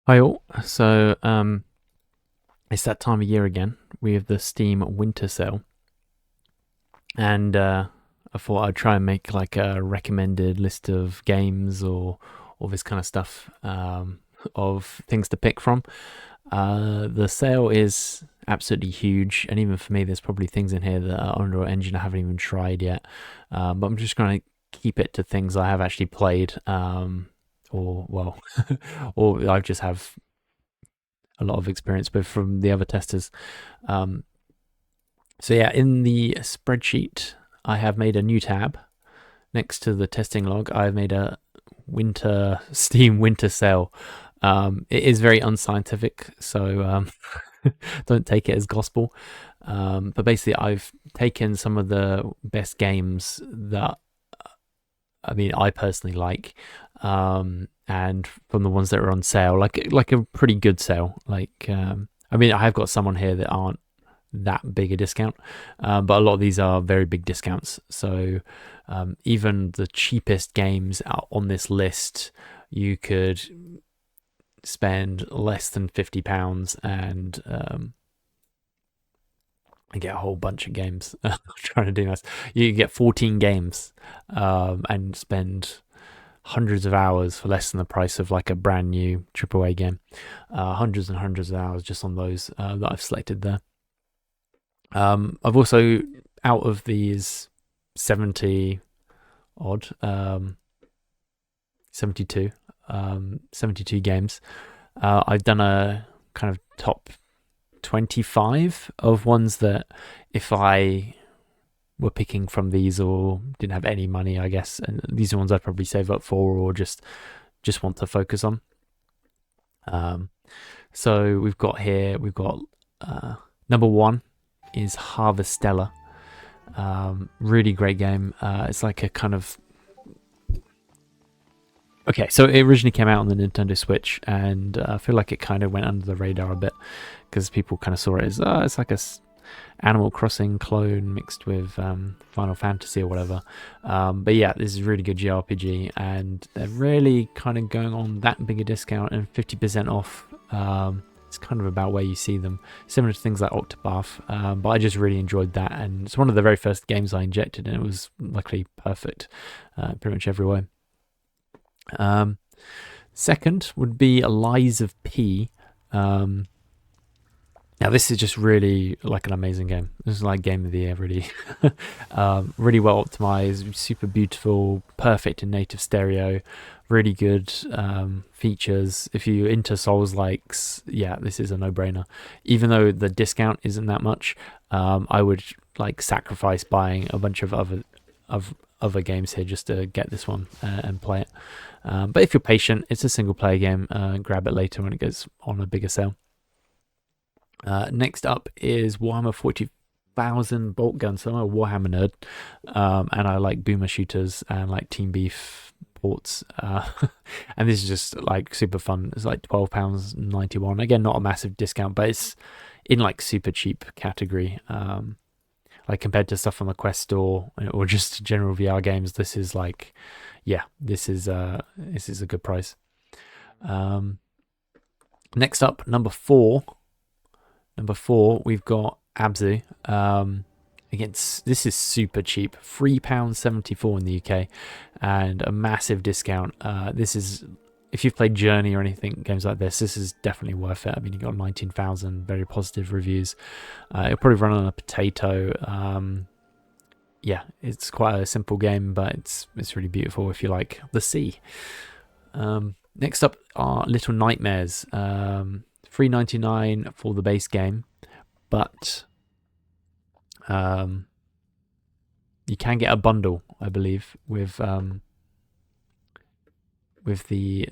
Hi all. It's that time of year again. We have the Steam Winter Sale, and I thought I'd try and make like a recommended list of games or all this kind of stuff of things to pick from. The sale is absolutely huge, and even for me, there's probably things in here that are Unreal Engine I haven't even tried yet. But I'm just going to keep it to things I have actually played, or well, or I just have a lot of experience with from the other testers. Um, so yeah, in the spreadsheet, I have made a new tab next to the testing log. I've made a winter Steam winter sale. It is very unscientific, so don't take it as gospel. But basically, I've taken some of the best games that I personally like, and from the ones that are on sale, like a pretty good sale. I have got some on here that aren't that big a discount, but a lot of these are very big discounts. So even the cheapest games out on this list, you could spend less than £50 and get a whole bunch of games. I'm trying to do nice. You can get 14 games and spend hundreds of hours for less than the price of like a brand new AAA game. Hundreds and hundreds of hours just on those that I've selected there. I've also, out of these 70 odd, 72, 72 games, I've done a kind of top 25 of ones that if I were picking from these or didn't have any money, I guess, and these are ones I'd probably save up for or just want to focus on. So we've got number one is Harvestella. Really great game. It's like a kind of okay. So it originally came out on the Nintendo Switch, and I feel like it kind of went under the radar a bit because people kind of saw it as it's like a Animal Crossing clone mixed with Final Fantasy or whatever. But yeah, this is a really good jrpg, and they're really kind of going on that big a discount and 50% off. It's kind of about where you see them, similar to things like Octopath, but I just really enjoyed that, and it's one of the very first games I injected, and it was luckily perfect pretty much every way. Second would be Lies of P. Now this is just really like an amazing game. This is like game of the year, really. Really well optimized, super beautiful, perfect in native stereo, really good features. If you're into Souls likes, yeah, this is a no-brainer. Even though the discount isn't that much, I would like sacrifice buying a bunch of other games here just to get this one and play it. But if you're patient, it's a single player game. Grab it later when it goes on a bigger sale. Next up is Warhammer 40,000 Bolt Gun. So I'm a Warhammer nerd, and I like boomer shooters and like Team Beef ports. And this is just like super fun. It's like £12.91. Again, not a massive discount, but it's in like super cheap category. Like compared to stuff on the Quest store or just general VR games, this is like, yeah, this is a good price. Next up, number four, we've got Abzu. Again, this is super cheap, £3.74 in the UK, and a massive discount. This is, if you've played Journey or anything, games like this is definitely worth it. I mean, you got 19,000 very positive reviews. It'll probably run on a potato. Yeah, it's quite a simple game, but it's really beautiful if you like the sea. Next up are Little Nightmares. $3.99 for the base game, but you can get a bundle, I believe, with the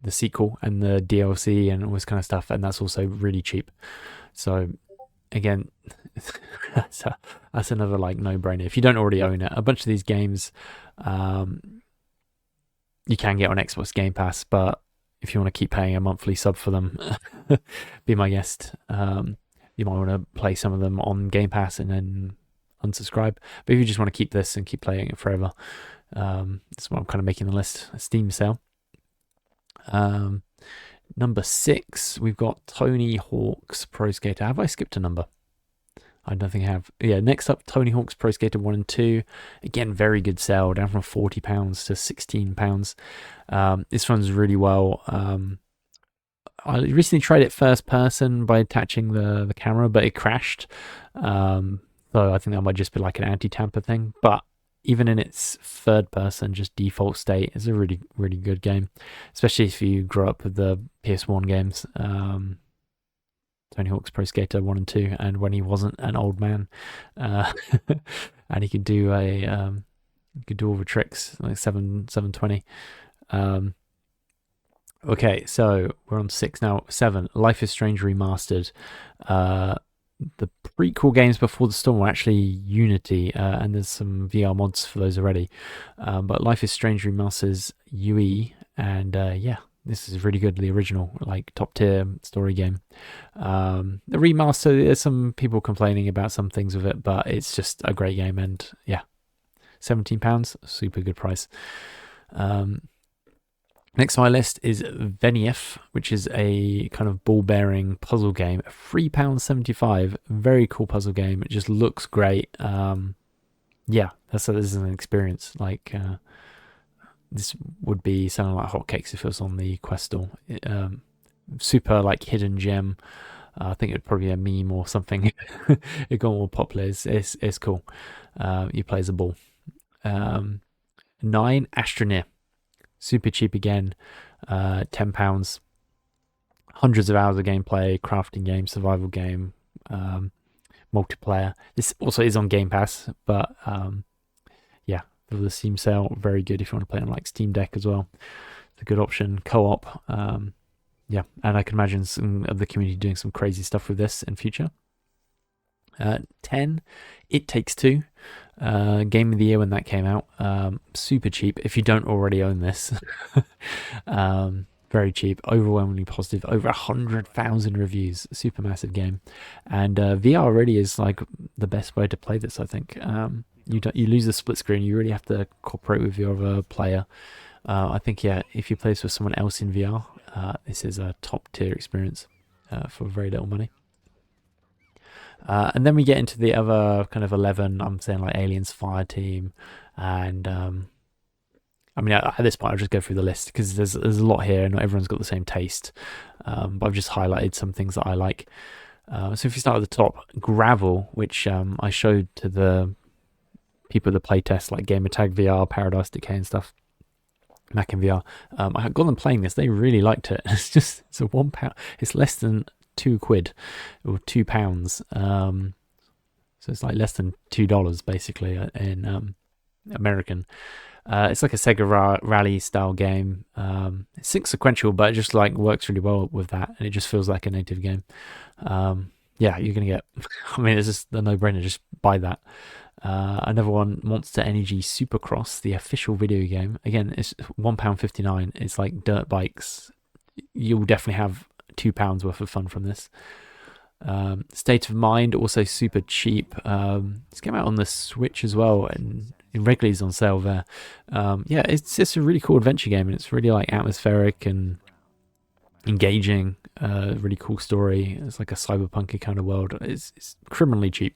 sequel and the DLC and all this kind of stuff, and that's also really cheap. So again, that's another like no-brainer if you don't already own it. A bunch of these games you can get on Xbox Game Pass, but if you want to keep paying a monthly sub for them, be my guest. You might want to play some of them on Game Pass and then unsubscribe. But if you just want to keep this and keep playing it forever, that's what I'm kind of making the list. A Steam sale. Number 6, we've got Tony Hawk's Pro Skater. Have I skipped a number? I don't think I have. Yeah, next up, Tony Hawk's Pro Skater 1 and 2. Again, very good sale, down from £40 to £16. This runs really well. I recently tried it first person by attaching the camera, but it crashed. So I think that might just be like an anti-tamper thing. But even in its third person, just default state, it's a really, really good game. Especially if you grew up with the PS1 games. Tony Hawk's Pro Skater 1 and 2, and when he wasn't an old man. And he could do all the tricks, like 720. Okay, so we're on 6 now. 7, Life is Strange Remastered. The prequel games before the storm were actually Unity, and there's some VR mods for those already. But Life is Strange Remasters UE, and yeah, this is really good. The original, like, top tier story game. The remaster, there's some people complaining about some things with it, but it's just a great game, and yeah, £17, super good price. Next on my list is Venief, which is a kind of ball-bearing puzzle game. £3.75, very cool puzzle game. It just looks great. Yeah, this is an experience. Like, this would be sounding like hotcakes if it was on the Quest store. Super, like, hidden gem. I think it would probably be a meme or something. It got more popular. It's cool. You play as a ball. 9, Astroneer. Super cheap again, £10. Hundreds of hours of gameplay, crafting game, survival game, multiplayer. This also is on Game Pass, but yeah, for the Steam sale, very good if you want to play on like Steam Deck as well. It's a good option. Co-op, yeah, and I can imagine some of the community doing some crazy stuff with this in future. 10, It Takes Two. Game of the year when that came out. Super cheap if you don't already own this. Very cheap, overwhelmingly positive, over 100,000 reviews. Super massive game, and VR really is like the best way to play this. I think you lose the split screen. You really have to cooperate with your other player. I think, yeah, if you play this with someone else in VR, this is a top tier experience for very little money. And then we get into the other kind of 11. I'm saying like Aliens Fireteam, and I mean, at this point I'll just go through the list because there's a lot here and not everyone's got the same taste, but I've just highlighted some things that I like. So if you start at the top, Gravel, which I showed to the people that play test like Gamertag VR, Paradise Decay and stuff, Mac and VR. I got them playing this, they really liked it. It's a £1, it's less than £2 or £2, so it's like less than $2 basically in American. It's like a Sega Rally style game. It's sync sequential, but it just like works really well with that, and it just feels like a native game. Yeah, you're gonna get. I mean, it's just a no-brainer. Just buy that. Another one, Monster Energy Supercross, the official video game. Again, it's £1.59. It's like dirt bikes. You'll definitely have £2 worth of fun from this. State of Mind, also super cheap. It's came out on the Switch as well, and it regularly is on sale there. Yeah, it's just a really cool adventure game, and it's really like atmospheric and engaging. Really cool story. It's like a cyberpunk kind of world. It's criminally cheap.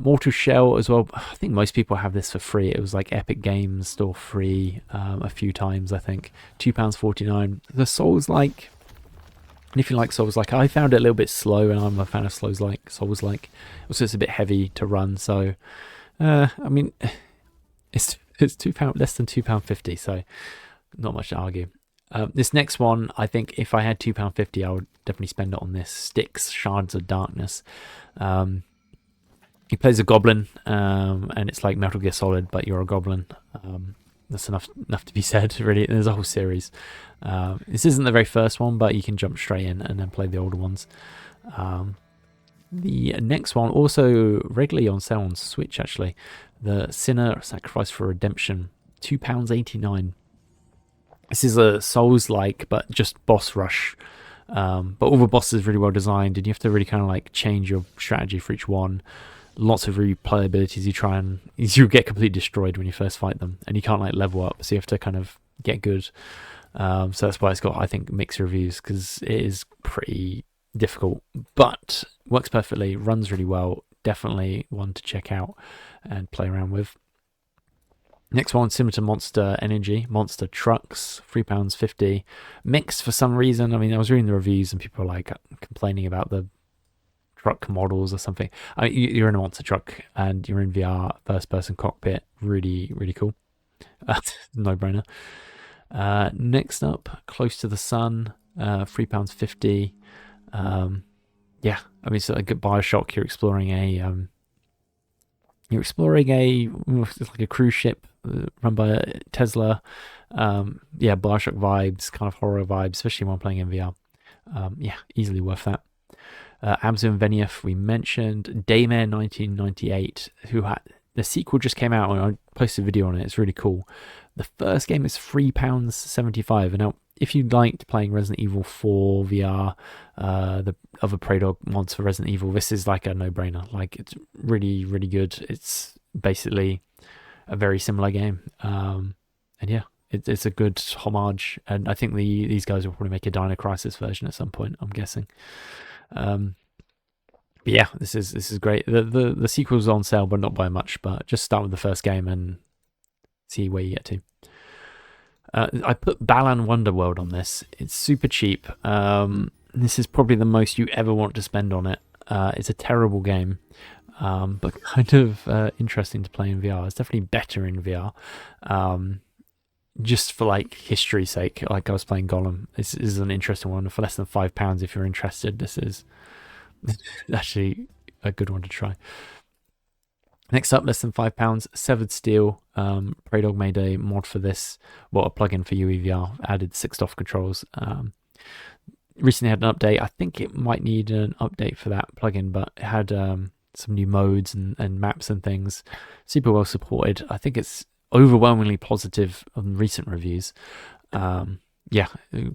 Mortal Shell as well. I think most people have this for free. It was like Epic Games Store free a few times, I think. £2.49. The Souls-like. And if you like Souls-like, I found it a little bit slow, and I'm a fan of Souls-like. Also, it's a bit heavy to run, so I mean, it's £2, less than £2.50, so not much to argue. This next one, I think if I had £2.50, I would definitely spend it on this. Styx, Shards of Darkness. He plays a goblin, and it's like Metal Gear Solid, but you're a goblin. That's enough to be said, really. There's a whole series. This isn't the very first one, but you can jump straight in and then play the older ones. The next one, also regularly on sale on Switch, actually. The Sinner Sacrifice for Redemption, £2.89. This is a Souls-like, but just boss rush. But all the bosses are really well designed, and you have to really kind of like change your strategy for each one. Lots of replayabilities. You get completely destroyed when you first fight them, and you can't like level up, so you have to kind of get good. So that's why it's got, I think, mixed reviews, because it is pretty difficult, but works perfectly, runs really well. Definitely one to check out and play around with. Next one, similar to Monster Energy, Monster Trucks, £3.50. Mixed for some reason. I mean, I was reading the reviews and people are like complaining about the truck models or something. I mean, you're in a monster truck and you're in VR, first person cockpit. Really, really cool. No brainer. Next up, Close to the Sun, £3.50. Yeah, I mean, it's like a Bioshock. You're exploring a it's like a cruise ship run by Tesla. Yeah, Bioshock vibes, kind of horror vibes, especially when playing in VR. Yeah, easily worth that. Amazon Venief, we mentioned. Daymare 1998, who had the sequel just came out, and I posted a video on it. It's really cool. The first game is £3.75. And now, if you liked playing Resident Evil 4 VR, the other Prey Dog mods for Resident Evil, this is like a no-brainer. Like, it's really, really good. It's basically a very similar game. And yeah, it's a good homage. And I think these guys will probably make a Dino Crisis version at some point, I'm guessing. But yeah, this is great. The sequel's on sale, but not by much. But just start with the first game and see where you get to. I put Balan Wonderworld on this. It's super cheap. This is probably the most you ever want to spend on it. It's a terrible game, but kind of interesting to play in VR. It's definitely better in VR. Just for like history's sake, like I was playing Gollum. This is an interesting one for less than £5. If you're interested, this is actually a good one to try. Next up, less than £5, Severed Steel. Prey Dog made a mod for this, well, a plugin for UEVR, added 6-off controls. Recently had an update. I think it might need an update for that plugin, but it had some new modes and maps and things. Super well supported. I think it's overwhelmingly positive on recent reviews. Yeah,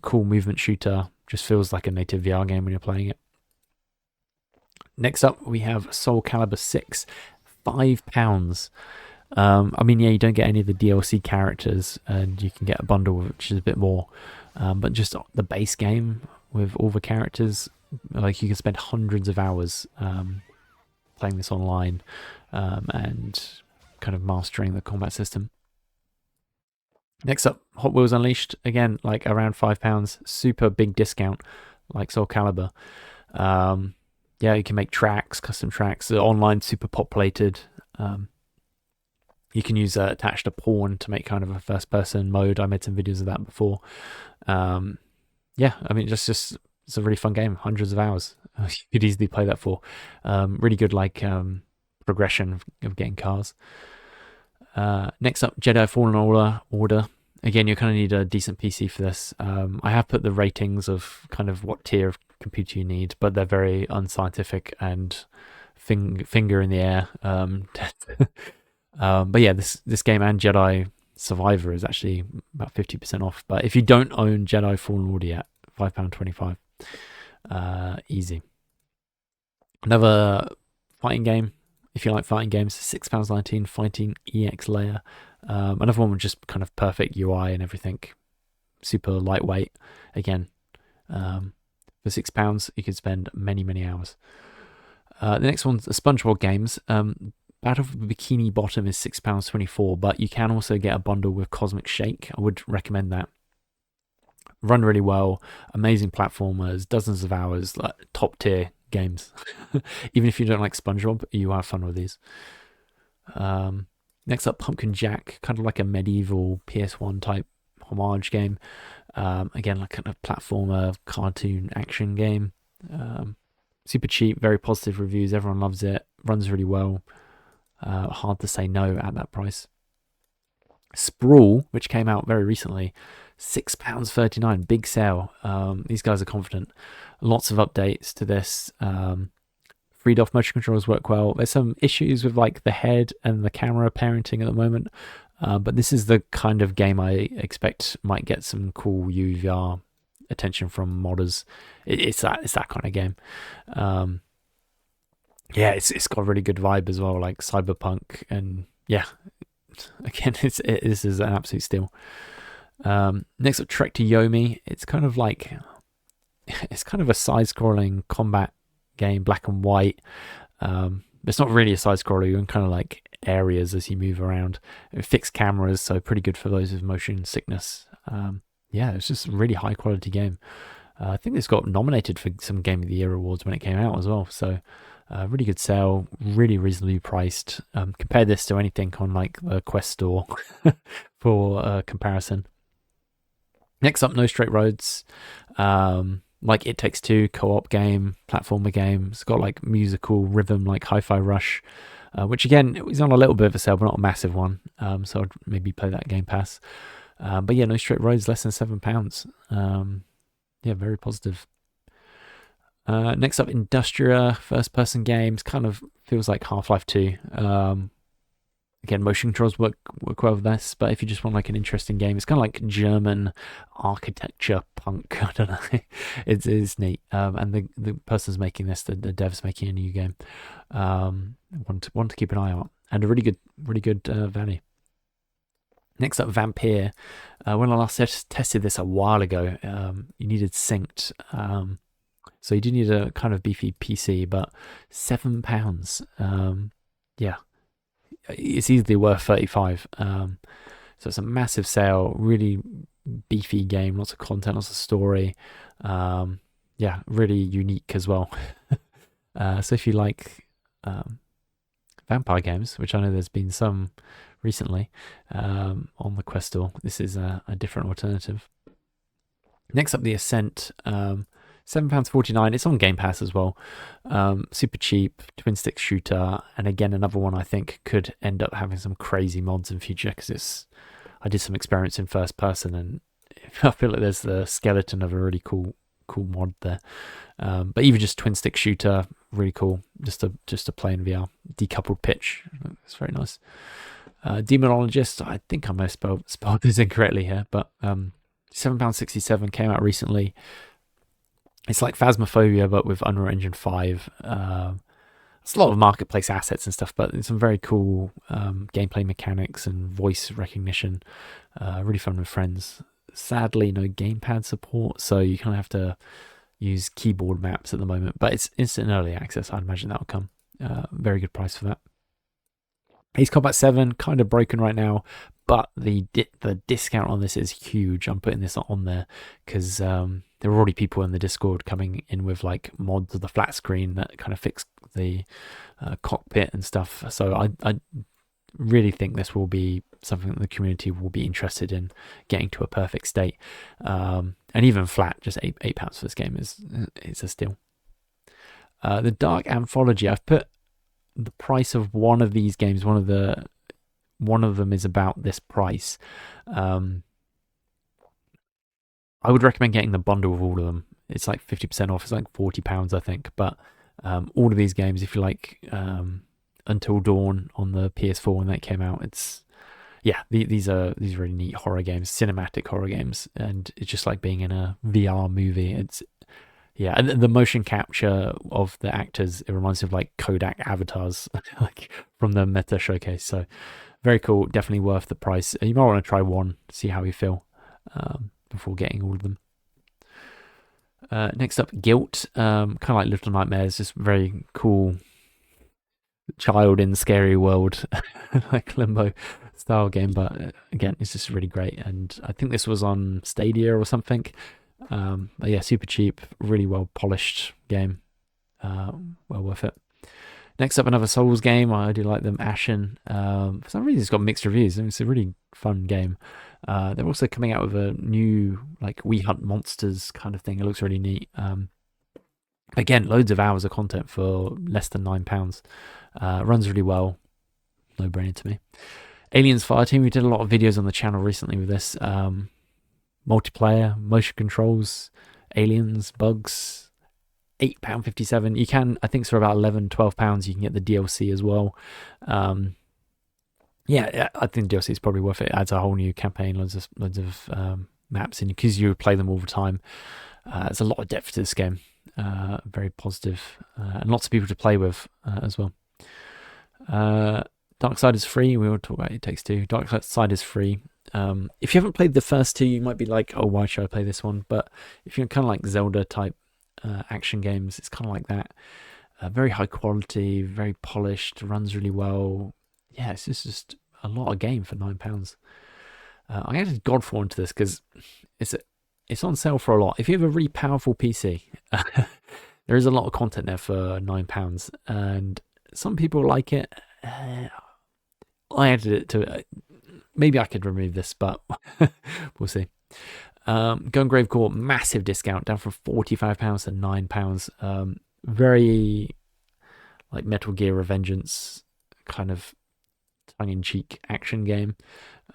cool movement shooter. Just feels like a native VR game when you're playing it. Next up, we have Soul Calibur 6, £5. I mean, yeah, you don't get any of the DLC characters, and you can get a bundle which is a bit more. But just the base game with all the characters, like you can spend hundreds of hours playing this online and kind of mastering the combat system. Next up, Hot Wheels Unleashed, again, like around £5, super big discount, like Soul Calibur. Yeah, you can make tracks, custom tracks. The online super populated. You can use attached a pawn to make kind of a first-person mode. I made some videos of that before. Yeah, I mean, just it's a really fun game. Hundreds of hours. You could easily play that for. Really good, like progression of getting cars. Next up, Jedi Fallen Order. Again, you kind of need a decent PC for this. I have put the ratings of kind of what tier of computer you need, but they're very unscientific and finger in the air. But yeah, this game and Jedi Survivor is actually about 50% off. But if you don't own Jedi Fallen Order yet, £5.25, easy. Another fighting game. If you like fighting games, £6.19, Fighting EX Layer. Another one with just kind of perfect UI and everything. Super lightweight. Again, for £6, you could spend many, many hours. The next one's SpongeBob games. Battle for Bikini Bottom is £6.24, but you can also get a bundle with Cosmic Shake. I would recommend that. Run really well, amazing platformers, dozens of hours, like top tier games. Even if you don't like SpongeBob, you have fun with these. Next up, Pumpkin Jack, kind of like a medieval PS1 type homage game. Again, like a platformer, cartoon action game. Super cheap, very positive reviews. Everyone loves it. Runs really well. Hard to say no at that price. Sprawl, which came out very recently, £6.39, big sale. These guys are confident. Lots of updates to this. Freed off motion controls work well. There's some issues with like the head and the camera parenting at the moment, but this is the kind of game I expect might get some cool UVR attention from modders. It's that kind of game. Yeah, it's got a really good vibe as well, like Cyberpunk, and yeah, again, this is an absolute steal. Next up, Trek to Yomi. It's kind of like a side-scrolling combat game, black and white. It's not really a side-scroller. You're in kind of like areas as you move around. Fixed cameras, so pretty good for those with motion sickness. Yeah, it's just a really high-quality game. I think this got nominated for some Game of the Year awards when it came out as well. So really good sale, really reasonably priced. Compare this to anything on like the Quest store for comparison. Next up, No Straight Roads. Like It Takes Two, co-op game, platformer game. It's got like musical rhythm like Hi-Fi Rush, which again is on a little bit of a sale, but not a massive one. So I'd maybe play that Game Pass. But yeah, No Straight Roads, less than £7. Yeah, very positive. Next up, Industria, first-person games. Kind of feels like Half-Life 2. Again, motion controls work well with this, but if you just want like an interesting game, it's kind of like German architecture punk. I don't know. It's neat. And the person's making this, the dev's making a new game. Want to keep an eye out, and a really good value. Next up, Vampire. When I last tested this a while ago, you needed synced. So you do need a kind of beefy PC, but £7. Yeah, it's easily worth 35. So it's a massive sale, really beefy game, lots of content, lots of story. Yeah, really unique as well. So if you like vampire games, which I know there's been some recently on the Quest store, this is a different alternative. Next up, The Ascent. £7.49. It's on Game Pass as well. Super cheap, twin stick shooter, and again another one I think could end up having some crazy mods in future, because I did some experiments in first person, and I feel like there's the skeleton of a really cool mod there. But even just twin stick shooter, really cool. Just to play in VR. Decoupled pitch, it's very nice. Demonologist, I think I may have spelled this incorrectly here, but £7.67, came out recently. It's like Phasmophobia, but with Unreal Engine 5. It's a lot of marketplace assets and stuff, but it's some very cool gameplay mechanics and voice recognition. Really fun with friends. Sadly, no gamepad support, so you kind of have to use keyboard maps at the moment, but it's instant early access. I'd imagine that'll come. Very good price for that. Ace Combat 7, kind of broken right now, but the discount on this is huge. I'm putting this on there because there are already people in the Discord coming in with like mods of the flat screen that kind of fix the cockpit and stuff. So I really think this will be something that the community will be interested in getting to a perfect state. And even flat, just £8 for this game is a steal. The Dark Anthology, I've put the price of one of these games. One of them is about this price. I would recommend getting the bundle of all of them. It's like 50% off. It's like £40, I think. But all of these games, if you like Until Dawn on the PS4 when that came out, these are really neat horror games, cinematic horror games, and it's just like being in a VR movie. And the motion capture of the actors, it reminds me of like Kodak avatars, like from the Meta showcase. So very cool, definitely worth the price. You might want to try one, see how you feel before getting all of them. Next up, Guilt, kind of like Little Nightmares, just very cool child in scary world, like Limbo style game. But again, it's just really great, and I think this was on Stadia or something. But yeah, super cheap, really well polished game, well worth it. Next up, another Souls game. I do like them, Ashen. For some reason, it's got mixed reviews. It's a really fun game. They're also coming out with a new like We Hunt Monsters kind of thing. It looks really neat. Again, loads of hours of content for less than £9. Runs really well. No brainer to me. Aliens Fireteam. We did a lot of videos on the channel recently with this. Multiplayer, motion controls, aliens, bugs. £8.57. You can, I think, for about £11-12 you can get the DLC as well. Yeah, I think DLC is probably worth it. It adds a whole new campaign, loads of maps in, because you play them all the time. There's a lot of depth to this game. Very positive, and lots of people to play with as well. Dark Side is free. We will talk about It Takes Two. Dark Side is free. If you haven't played the first two, you might be like, oh, why should I play this one? But if you're kind of like Zelda type action games, it's kind of like that. Very high quality, very polished, runs really well. Yeah, it's just a lot of game for £9. I added Godfall into this because it's on sale for a lot. If you have a really powerful PC, there is a lot of content there for £9, and some people like it. I added it to it. Maybe I could remove this, but we'll see. Gun Grave Core, massive discount, down from £45 to £9. Very like Metal Gear Revengeance kind of tongue-in-cheek action game.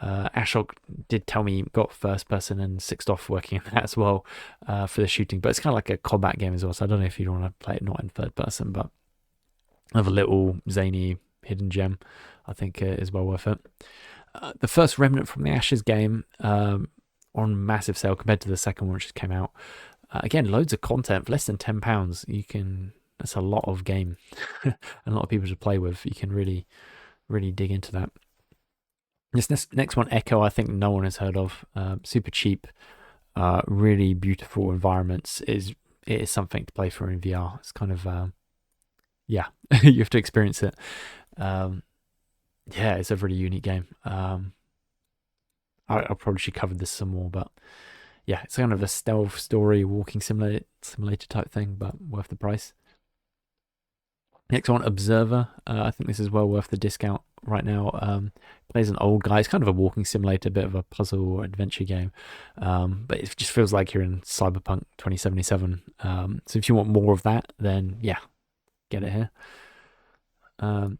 Ashok did tell me you got first person and Sixth Off working in that as well for the shooting, but it's kind of like a combat game as well, so I don't know if you want to play it not in third person, but another little zany hidden gem I think is well worth it. The first Remnant from the Ashes game on massive sale compared to the second one which just came out. Again, loads of content for less than £10. That's a lot of game and a lot of people to play with. You can really dig into that. This next one, Echo, I think no one has heard of. Super cheap, really beautiful environments. It is something to play for in VR. It's kind of you have to experience it. It's a really unique game. I probably should cover this some more, but yeah, it's kind of a stealth story, walking simulator type thing, but worth the price. Next one, Observer. I think this is well worth the discount right now. Plays an old guy. It's kind of a walking simulator, a bit of a puzzle or adventure game. But it just feels like you're in Cyberpunk 2077. So if you want more of that, then yeah, get it here.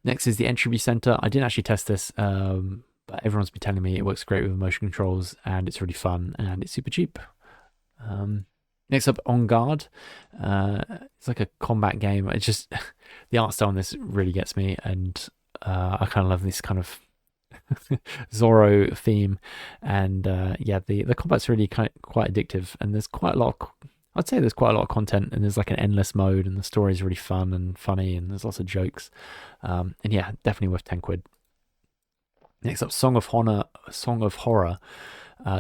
Next is the Entropy Center. I didn't actually test this, but everyone's been telling me it works great with motion controls and it's really fun and it's super cheap. Next up, On Guard. It's like a combat game. It's just the art style on this really gets me, and I kind of love this kind of Zorro theme. And the combat's really quite addictive, and there's quite a lot of, I'd say there's quite a lot of content, and there's like an endless mode, and the story is really fun and funny, and there's lots of jokes. And yeah, definitely worth £10. Next up, Song of Horror.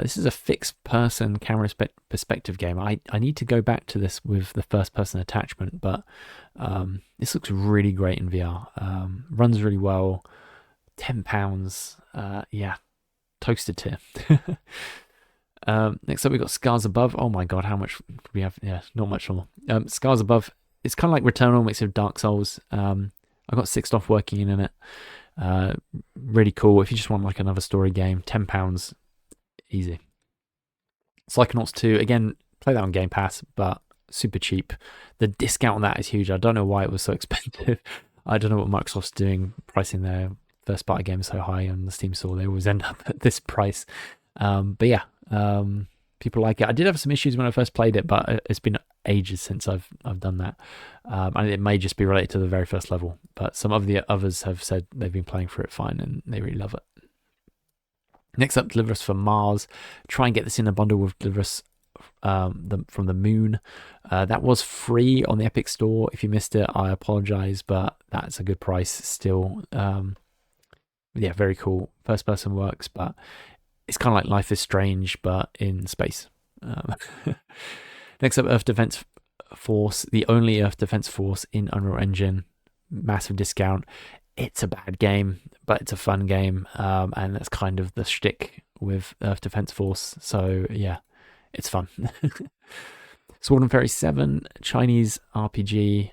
This is a fixed person camera perspective game. I need to go back to this with the first person attachment, but this looks really great in VR. Runs really well. £10. Toasted tier. Next up, we've got Scars Above. Oh my god, how much do we have? Yeah, not much more. Scars Above. It's kind of like Returnal mixed with Dark Souls. I got Sixth Off working in it. Really cool. If you just want like another story game, £10. Easy. Psychonauts 2, again, play that on Game Pass, but super cheap. The discount on that is huge. I don't know why it was so expensive. I don't know what Microsoft's doing, pricing their first party games so high on the Steam store. They always end up at this price. But yeah, people like it. I did have some issues when I first played it, but it's been ages since I've done that. And it may just be related to the very first level, but some of the others have said they've been playing through it fine and they really love it. Next up, Deliver Us from Mars. Try and get this in a bundle with Deliver Us from the Moon. That was free on the Epic Store. If you missed it, I apologize, but that's a good price still. Very cool. First person works, but it's kind of like Life is Strange, but in space. Next up, Earth Defense Force. The only Earth Defense Force in Unreal Engine. Massive discount. It's a bad game, but it's a fun game, and that's kind of the shtick with Earth Defense Force. So yeah, it's fun. Sword and Fairy 7, Chinese RPG,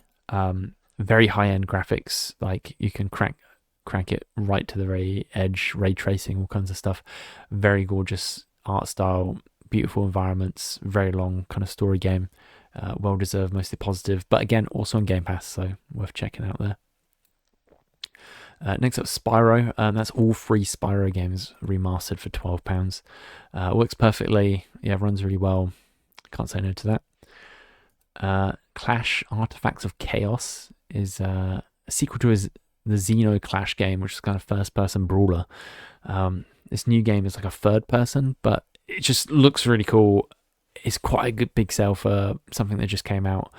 very high-end graphics. Like you can crank it right to the very edge, ray tracing, all kinds of stuff. Very gorgeous art style, beautiful environments, very long kind of story game. Well deserved, mostly positive, but again, also on Game Pass, so worth checking out there. Next up, Spyro. That's all free Spyro games remastered for £12. Works perfectly. Yeah, runs really well. Can't say no to that. Clash Artifacts of Chaos is a sequel to the Xeno Clash game, which is kind of first-person brawler. This new game is like a third person, but it just looks really cool. It's quite a good big sell for something that just came out.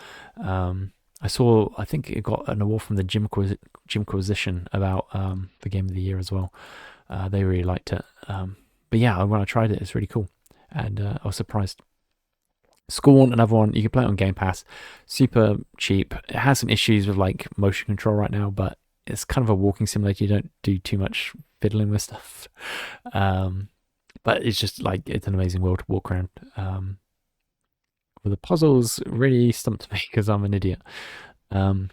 I think it got an award from the Jimquisition about the game of the year as well. They really liked it. But But yeah, when I tried it, it's really cool, and I was surprised. Scorn, another one, you can play it on Game Pass, super cheap. It has some issues with like motion control right now, but it's kind of a walking simulator. You don't do too much fiddling with stuff, but it's just like it's an amazing world to walk around. Well, the puzzles really stumped me because I'm an idiot. Um,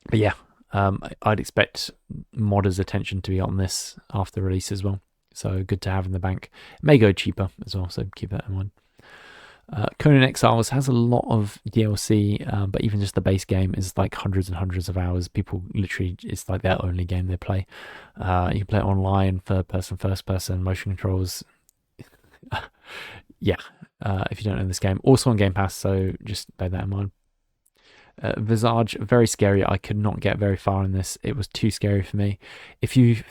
but yeah, I'd expect modders' attention to be on this after release as well. So good to have in the bank. It may go cheaper as well, so keep that in mind. Conan Exiles has a lot of DLC, but even just the base game is like hundreds and hundreds of hours. People literally, it's like their only game they play. You can play it online, third person, first person, motion controls. Yeah, if you don't know this game. Also on Game Pass, so just bear that in mind. Visage, very scary. I could not get very far in this. It was too scary for me. If you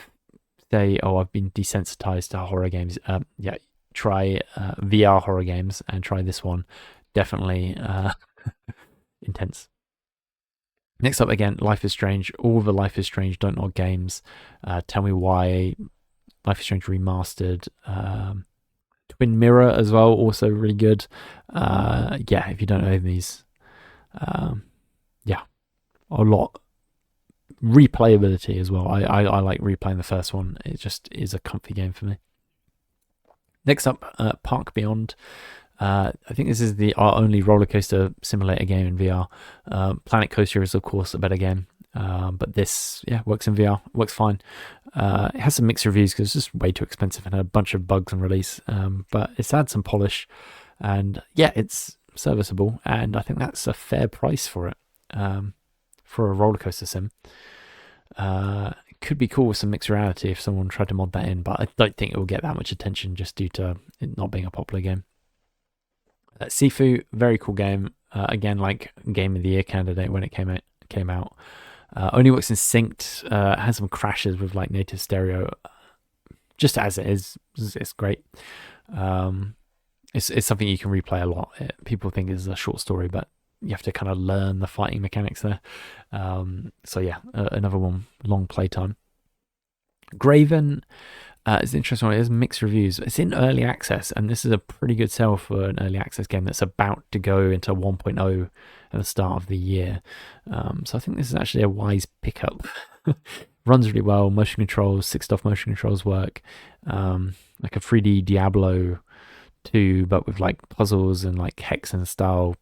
say, oh, I've been desensitized to horror games, yeah, try VR horror games and try this one. Definitely intense. Next up again, Life is Strange. All the Life is Strange Don't Nod games. Tell me why. Life is Strange Remastered. Twin Mirror as well, also really good. Yeah, if you don't know these, yeah, a lot. Replayability as well. I like replaying the first one. It just is a comfy game for me. Next up, Park Beyond. I think this is our only roller coaster simulator game in VR. Planet Coaster is of course a better game, but this works in VR, works fine. It has some mixed reviews because it's just way too expensive and had a bunch of bugs on release, but it's had some polish, and yeah, it's serviceable, and I think that's a fair price for it, for a roller coaster sim. Could be cool with some mixed reality if someone tried to mod that in, but I don't think it will get that much attention just due to it not being a popular game. Sifu, very cool game. Again, like Game of the Year candidate when it came out. Only works in synced. Has some crashes with like native stereo. Just as it is, it's great. It's something you can replay a lot. People think it's a short story, but you have to kind of learn the fighting mechanics there. So yeah, another one, long playtime. Graven is an interesting one. It has mixed reviews. It's in early access, and this is a pretty good sell for an early access game that's about to go into 1.0 at the start of the year. So I think this is actually a wise pickup. Runs really well. Motion controls, 6-off motion controls work. Like a 3D Diablo 2, but with like puzzles and like Hexen style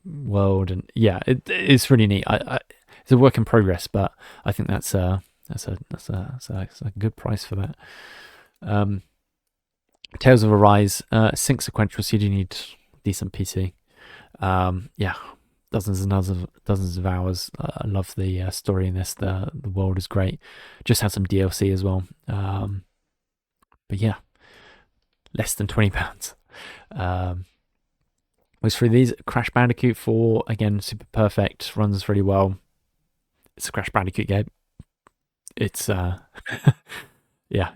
world, and yeah, it's really neat. It's a work in progress, but I think that's a good price for that. Tales of Arise, sync sequential, so you do need decent PC. Yeah, dozens of hours. I love the story in this. The world is great. Just had some DLC as well. But yeah, less than £20. Was through these. Crash Bandicoot 4, again, super perfect, runs really well. It's a Crash Bandicoot game. It's yeah,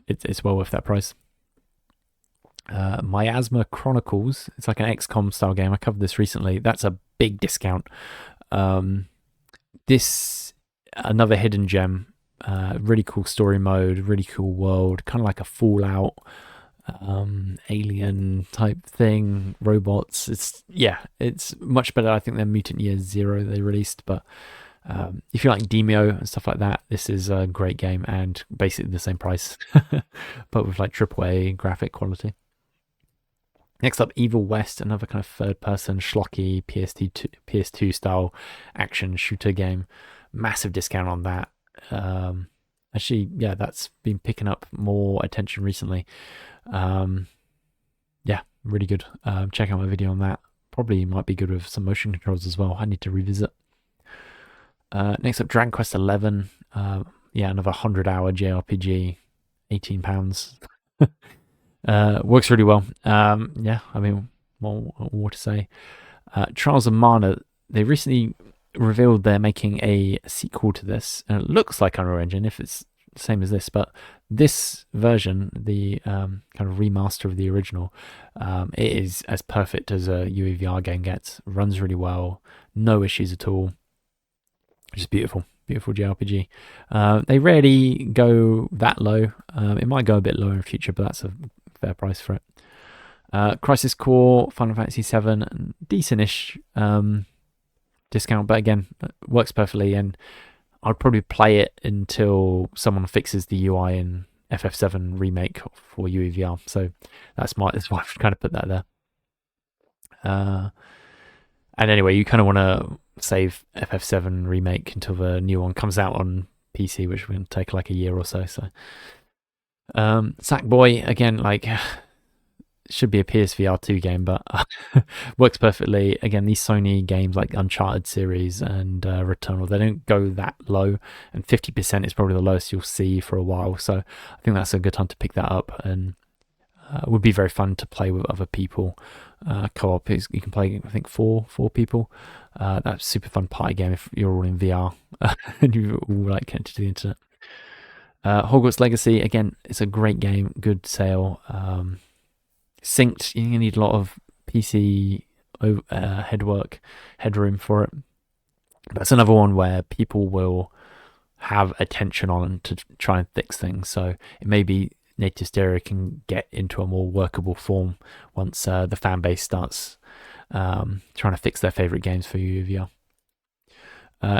it's well worth that price. Miasma Chronicles, it's like an XCOM style game. I covered this recently. That's a big discount. This, another hidden gem. Really cool story mode, really cool world, kind of like a Fallout alien type thing, robots. It's much better, I think, than Mutant Year Zero they released, but if you like Demio and stuff like that, this is a great game and basically the same price but with like AAA graphic quality. Next up, Evil West, another kind of third person schlocky PS2 style action shooter game. Massive discount on that. Actually, yeah, that's been picking up more attention recently. Yeah, really good. Check out my video on that. Probably might be good with some motion controls as well. I need to revisit. Next up, Dragon Quest 11. Yeah, another 100-hour JRPG, £18. Works really well. Yeah, I mean, what to say? Trials of Mana, they recently revealed they're making a sequel to this, and it looks like Unreal Engine if it's the same as this, but this version, the kind of remaster of the original, it is as perfect as a UEVR game gets. Runs really well, no issues at all, just beautiful. beautiful jrpg. They rarely go that low. It might go a bit lower in the future, but that's a fair price for it. Crisis Core, Final Fantasy 7, decent-ish discount, but again, works perfectly, and I'd probably play it until someone fixes the UI in FF7 remake for UEVR. So that's why I've kind of put that there. And anyway, you kind of want to save FF7 remake until the new one comes out on PC, which will take like a year or so. So Sackboy, again, like should be a PSVR 2 game, but works perfectly. Again, these Sony games like Uncharted series and Returnal, they don't go that low, and 50% is probably the lowest you'll see for a while. So I think that's a good time to pick that up, and it would be very fun to play with other people. Co-op is, you can play, I think, four people. That's a super fun party game if you're all in VR and you all like connected to the internet. Hogwarts Legacy, again, it's a great game, good sale. Synced, you need a lot of PC headroom for it. That's another one where people will have attention on to try and fix things. So it may be native stereo can get into a more workable form once the fan base starts trying to fix their favorite games for UEVR.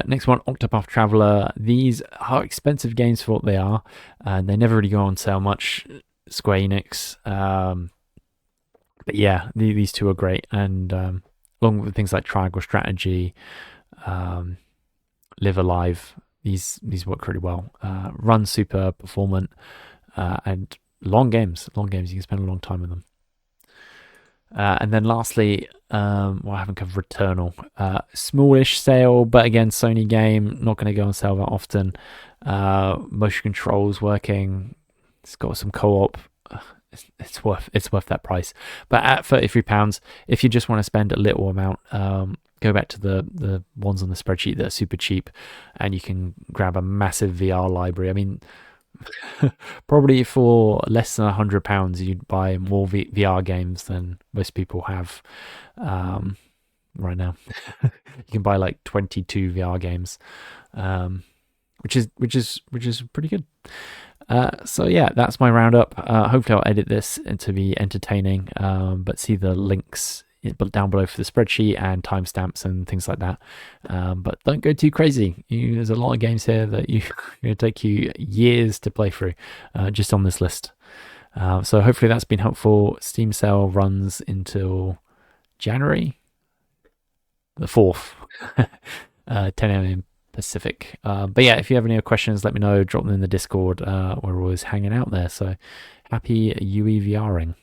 Next one, Octopath Traveler. These are expensive games for what they are, and they never really go on sale much. Square Enix. But yeah, these two are great, and along with things like Triangle Strategy, Live Alive, these work really well. Run super performant, and long games. You can spend a long time with them. And then lastly, I haven't covered Returnal. Smallish sale, but again, Sony game, not going to go on sale that often. Motion controls working. It's got some co-op. It's worth that price. But at £33, if you just want to spend a little amount, go back to the ones on the spreadsheet that are super cheap, and you can grab a massive VR library. I mean, probably for less than £100, you'd buy more VR games than most people have right now. You can buy like 22 VR games, which is pretty good. So yeah, that's my roundup. Hopefully I'll edit this to be entertaining, but see the links down below for the spreadsheet and timestamps and things like that. But don't go too crazy. There's a lot of games here that going to take you years to play through, just on this list. So hopefully that's been helpful. Steam sale runs until January the 4th, 10 a.m. Pacific. But yeah, if you have any questions, let me know. Drop them in the Discord. We're always hanging out there. So happy UEVRing.